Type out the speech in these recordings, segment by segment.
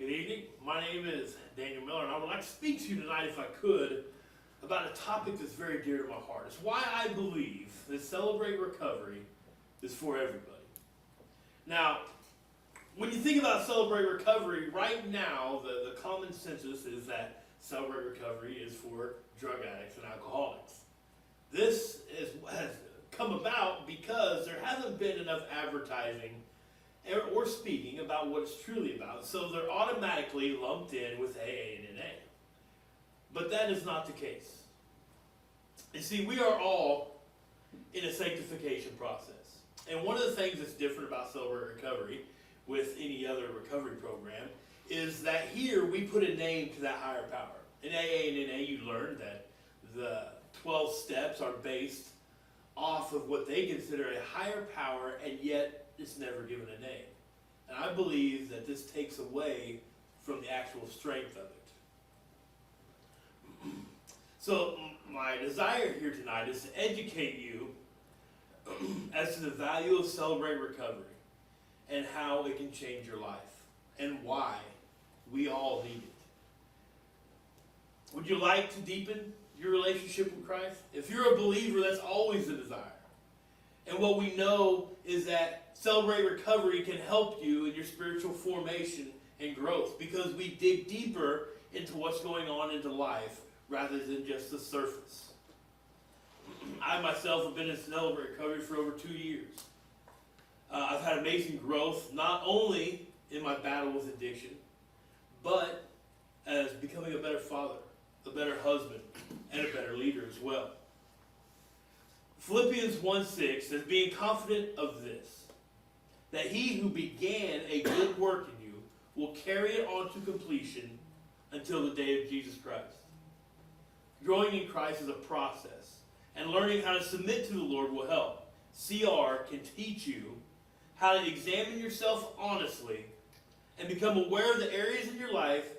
Good evening. My name is Daniel Miller, and I would like to speak to you tonight, if I could, about a topic that's very dear to my heart. It's why I believe that Celebrate Recovery is for everybody. Now, when you think about Celebrate Recovery, right now, the common consensus is that Celebrate Recovery is for drug addicts and alcoholics. This has come about because there hasn't been enough advertising or speaking about what it's truly about, so they're automatically lumped in with AA and NA. But that is not the case. You see, we are all in a sanctification process. And one of the things that's different about Celebrate Recovery with any other recovery program is that here we put a name to that higher power. In AA and NA, you learn that the 12 steps are based off of what they consider a higher power, and yet it's never given a name. And I believe that this takes away from the actual strength of it. So my desire here tonight is to educate you as to the value of Celebrate Recovery and how it can change your life and why we all need it. Would you like to deepen your relationship with Christ? If you're a believer, that's always the desire. And what we know is that Celebrate Recovery can help you in your spiritual formation and growth, because we dig deeper into what's going on into life rather than just the surface. I myself have been in Celebrate Recovery for over 2 years. I've had amazing growth, not only in my battle with addiction, but as becoming a better father, a better husband, and a better leader as well. Philippians 1:6 says, being confident of this, that he who began a good work in you will carry it on to completion until the day of Jesus Christ. Growing in Christ is a process, and learning how to submit to the Lord will help. CR can teach you how to examine yourself honestly and become aware of the areas in your life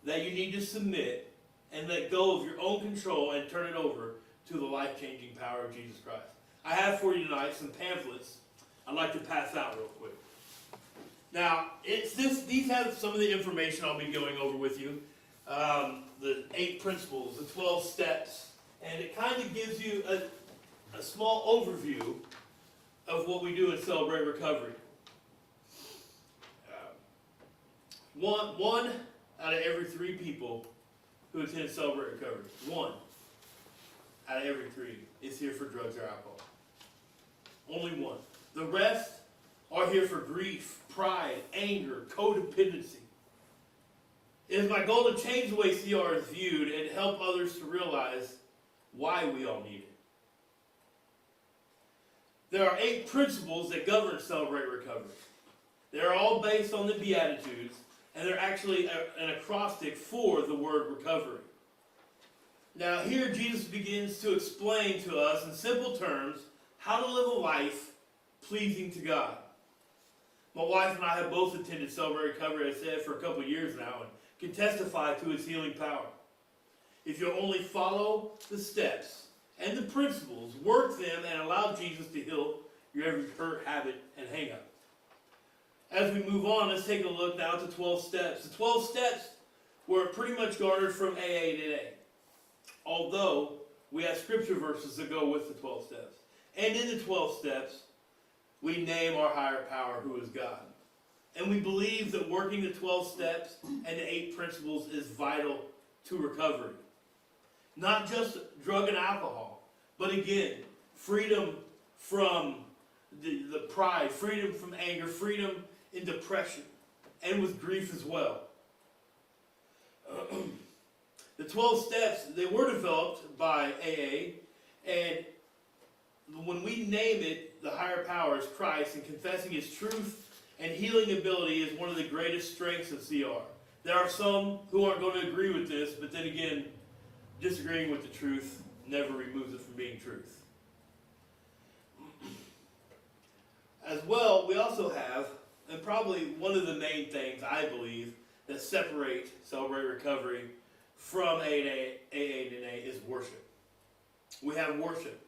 that you need to submit and let go of your own control and turn it over to the life-changing power of Jesus Christ. I have for you tonight some pamphlets I'd like to pass out real quick. Now, these have some of the information I'll be going over with you. The 8 principles, the 12 steps, and it kind of gives you a small overview of what we do in Celebrate Recovery. One out of every 3 people who attend Celebrate Recovery, 1 out of every 3 is here for drugs or alcohol. Only 1. The rest are here for grief, pride, anger, codependency. It is my goal to change the way CR is viewed and help others to realize why we all need it. There are 8 principles that govern Celebrate Recovery. They're all based on the Beatitudes, and they're actually an acrostic for the word recovery. Now here Jesus begins to explain to us in simple terms how to live a life pleasing to God. My wife and I have both attended Celebrate Recovery, as I said, for a couple of years now, and can testify to its healing power. If you'll only follow the steps and the principles, work them, and allow Jesus to heal your every hurt, habit, and hang-up. As we move on, let's take a look now at the 12 steps. The 12 steps were pretty much garnered from AA and NA, although we have scripture verses that go with the 12 steps. And in the 12 steps, we name our higher power, who is God. And we believe that working the 12 steps and the 8 principles is vital to recovery. Not just drug and alcohol, but again, freedom from the pride, freedom from anger, freedom in depression, and with grief as well. The 12 steps, they were developed by AA, and when we name it, the higher power is Christ, and confessing His truth and healing ability is one of the greatest strengths of CR. There are some who aren't going to agree with this, but then again, disagreeing with the truth never removes it from being truth. As well, we also have, and probably one of the main things I believe that separate Celebrate Recovery from AA and NA is worship. We have worship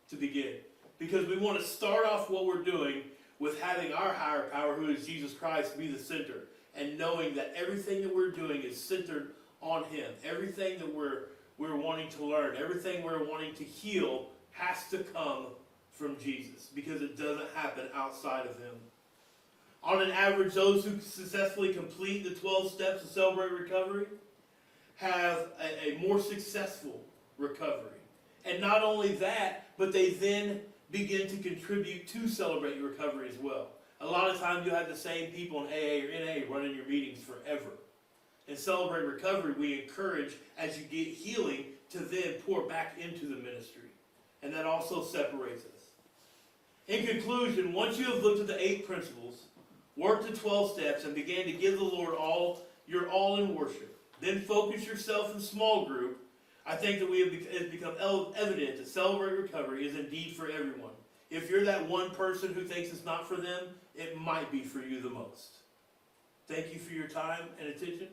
to begin, because we want to start off what we're doing with having our higher power, who is Jesus Christ, be the center. and knowing that everything that we're doing is centered on Him. Everything that we're wanting to learn, everything we're wanting to heal has to come from Jesus, because it doesn't happen outside of Him. On an average, those who successfully complete the 12 steps to Celebrate Recovery have a more successful recovery. And not only that, but they then begin to contribute to Celebrate Your Recovery as well. A lot of times you'll have the same people in AA or NA running your meetings forever. In Celebrate Recovery, we encourage, as you get healing, to then pour back into the ministry. And that also separates us. In conclusion, once you have looked at the 8 principles, worked the 12 steps, and began to give the Lord your all in worship, then focus yourself in small group, I think that it's become evident that Celebrate Recovery is indeed for everyone. If you're that one person who thinks it's not for them, it might be for you the most. Thank you for your time and attention.